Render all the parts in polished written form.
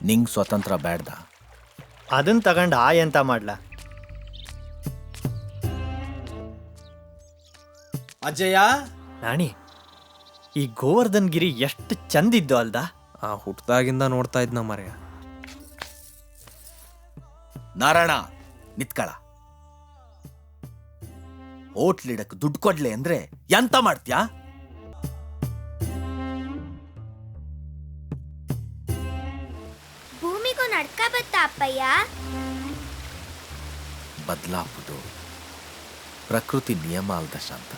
ನಿಂಗೆ ಸ್ವತಂತ್ರ ಬೇಡ್ದ? ಅದನ್ನ ತಗೊಂಡು ಎಂತ ಮಾಡ್ಲಾ? ಅಜ್ಜಯ್ಯ, ನಾಣಿ, ಈ ಗೋವರ್ಧನ್ ಗಿರಿ ಎಷ್ಟು ಚಂದಿದ್ದು ಅಲ್ದ? ಆ ಹುಟ್ದಾಗಿಂದ ನೋಡ್ತಾ ಇದ್ನ ಮರೆಯ. ನಾರಾಯಣ, ನಿತ್ಕಳ. ಹೋಟ್ಲಿಡಕ್ ದುಡ್ಡು ಕೊಡ್ಲೆ ಅಂದ್ರೆ ಎಂತ ಮಾಡ್ತ್ಯಾ? ಭೂಮಿಗೂ ನಡ್ಕ ಬತ್ತ ಅಪ್ಪಯ್ಯ. ಬದಲಾಪುದು ಪ್ರಕೃತಿ ನಿಯಮ ಅಲ್ದ ಶಾಂತ.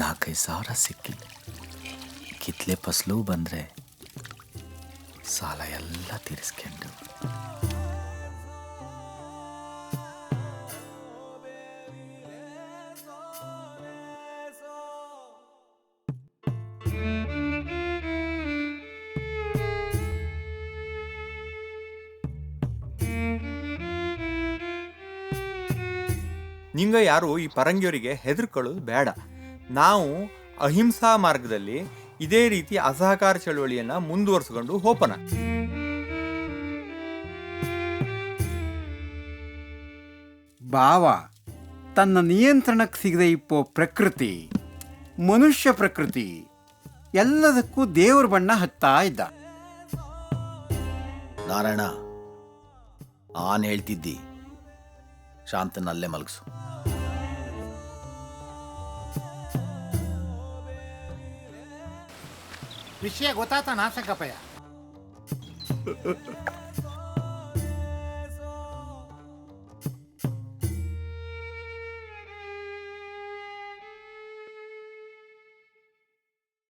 4-5 ಸಾವಿರ ಸಿಕ್ಕಿ ಕಿತ್ಲೆ ಫಸಲು ಬಂದ್ರೆ ಸಾಲ ಎಲ್ಲ ತೀರಿಸ್ಕೊಂಡು ನಿಂಗ ಯಾರು ಈ ಪರಂಗಿಯವರಿಗೆ ಹೆದರ್ಕೊಳ್ಳೋದು ಬೇಡ. ನಾವು ಅಹಿಂಸಾ ಮಾರ್ಗದಲ್ಲಿ ಇದೇ ರೀತಿ ಅಸಹಕಾರ ಚಳವಳಿಯನ್ನ ಮುಂದುವರಿಸಿಕೊಂಡು ಹೋಪನ. ಭಾವ ತನ್ನ ನಿಯಂತ್ರಣಕ್ಕೆ ಸಿಗದೆ ಇಪ್ಪೋ ಪ್ರಕೃತಿ, ಮನುಷ್ಯ ಪ್ರಕೃತಿ ಎಲ್ಲದಕ್ಕೂ ದೇವ್ರ ಬಣ್ಣ ಹತ್ತಾ ಇದ್ದ. ನಾರಾಯಣ, ಆನ್ ಹೇಳ್ತಿದ್ದಿ, ಶಾಂತನಲ್ಲೇ ಮಲಗಿಸು. ವಿಷಯ ಗೊತ್ತಾತ ನಾಸಕಪ್ಪಯ್ಯ.